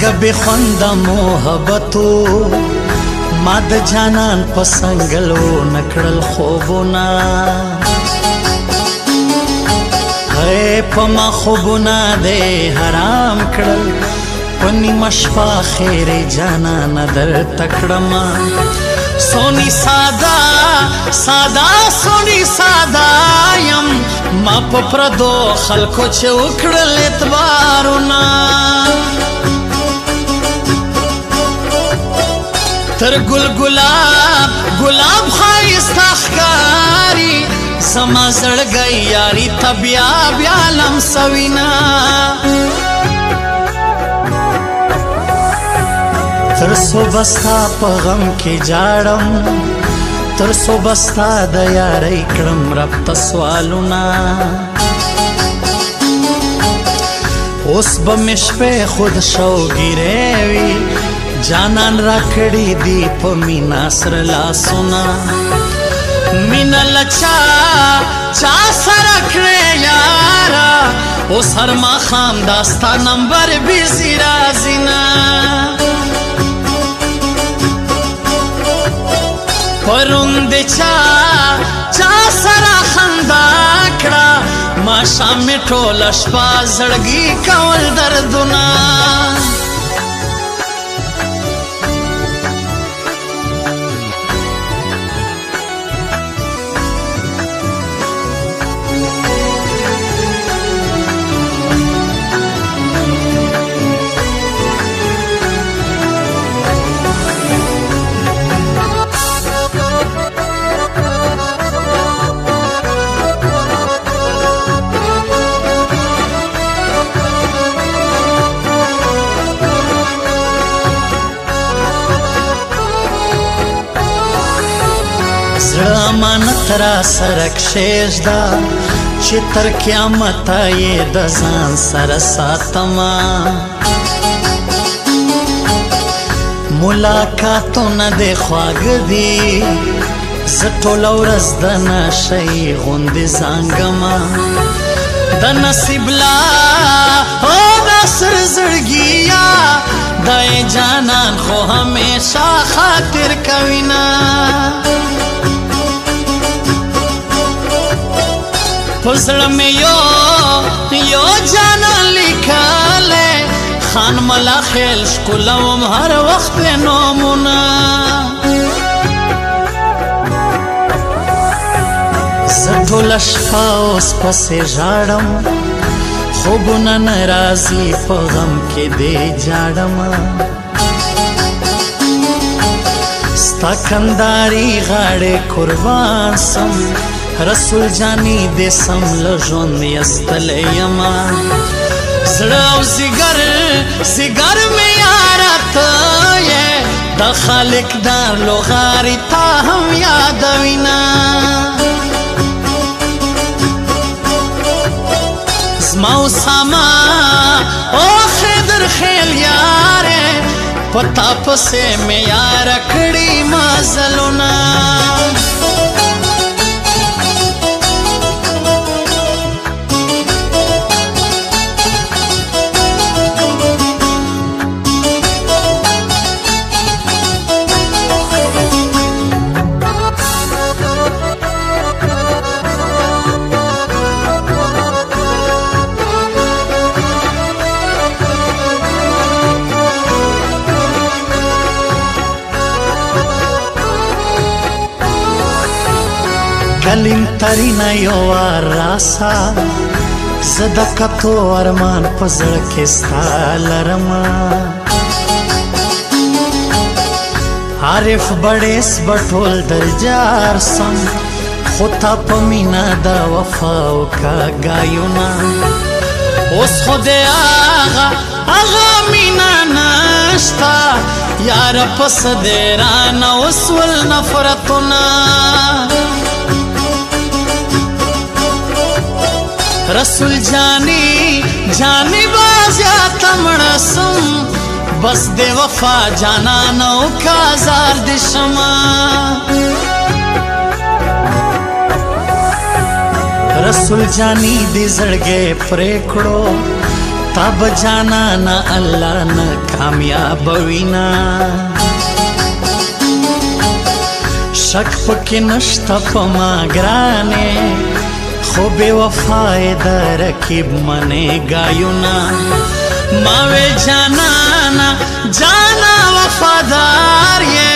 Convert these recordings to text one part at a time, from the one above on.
څنګه به خوند محبتو ما د جانان پسنګلو نکړل خوبونه اے پما خوبونه دې حرام کړل پنی مشفا خیر جانان در تکړما سونی سادا سادا سونی سادا یم ما پردو خلکو چې وکړل اعتبارونه تر ګل ګلاب ګلاب خایسته ښکاري زما زړګی یاري ته بیا بیا لمسوینه تر صبح ستا په غم کې جاړم تر صبح ستا د یارۍ کړم رب ته سوالونه اوس به مې شپې خود شوګیرې وي جانان راکړي دي په مینا سره لاسونه مینا لچا چا سره کړې یاره اوس هر ماښام دا ستا نمبر بیزي راځي نه پرون د چا سره خندا کړه ماښام مې ټوله شپه زړګي کول دردونه زړه امانت را سره کښېږده چې تر قیامته یې د ځان سره ساتمه ملاقاتونه دې خواږه دي زه ټوله ورځ د نشۍ غوندې زانګمه د نصیب لا او ناصر زړګیا دی جانان خو همیشه خاطر کوینه پزړه مې یو جانان لیکلی خان ملا خیل ښکلوم هر وخت پې نومونه زه ټوله شپه اوس پسې ژاړم خوبونه نه راځي په غم کې دې جاړمه ستا کنداري غاړې قربان سم رسول جانی دې سم له ژوند یستلی یما زړه او زیګر مې یاره ته یې د خالق دار لوغاري تا هم یادوینه زما اسامه او خیدر خیل یاره پتا پسې مې یاره کړي مزلونه کلیم ترینا یو راسا زده کتو ارمان په زړه کې ستا لرمه عارف بړیس بټول درجار سم خو تا په مینا د وفا وکا ګایونه اوس خو د هغه مینا نشته یاره پس دې رانه وسول نفرتونه رسول جانی بازیا تمړسم بس دې وفا جانانو کازار دې شما رسول جانی دې زړګې پرې کړو تا تاب جانا نا الله نه کامیاب وینا شک پکې نشته په ما ګرانې خو بې وفای د رکیب منې ګایونه ما وې جانانا جانا وفادار یې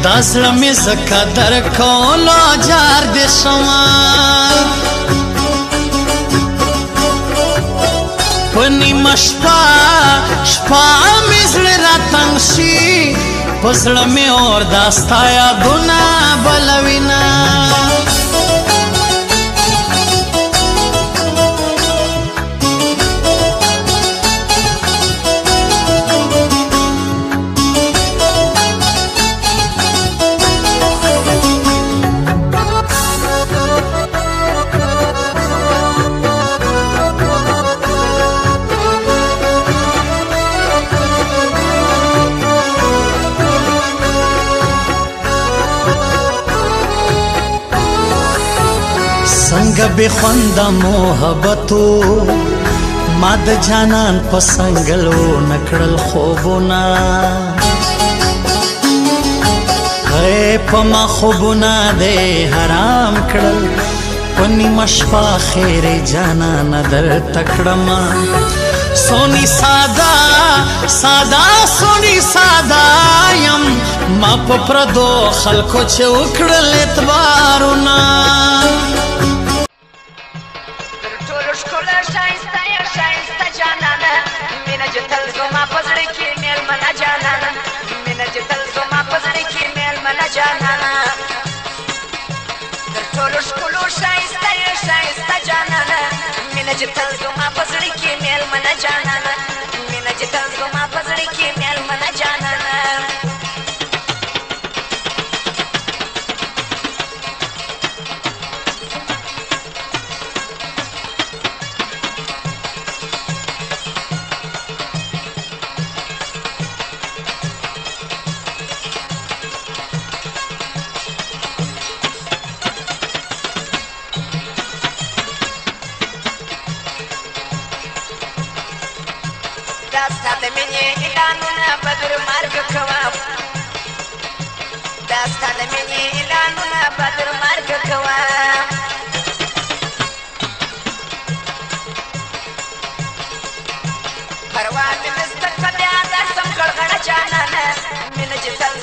دا زړه مې ځکه درکولو جار دې شمه په نیمه شپه مې زړه راتنګ شي په زړه مې اور دا ستا یادونه بلوینه څنګه بې خونده محبتو ما د جانان په څنګلو نکړل خوبونه په ما خوبونه دې حرام کړل په نیمه شپه خیرې جانانه درته کړمه سونی ساده سونی ساده یم ما په پردو خلکو چې وکړل اعتبارونه جتل زما پزړی کې میل من جانانا مینا جتل زما پزړی کې میل من جانانا داستا د مینې اعلانونه بدر مرګ کوه داستا د مینې اعلانونه بدر مرګ کوه پروا مې نسته که بیا درسم غړغړه جانانه مینه چې تل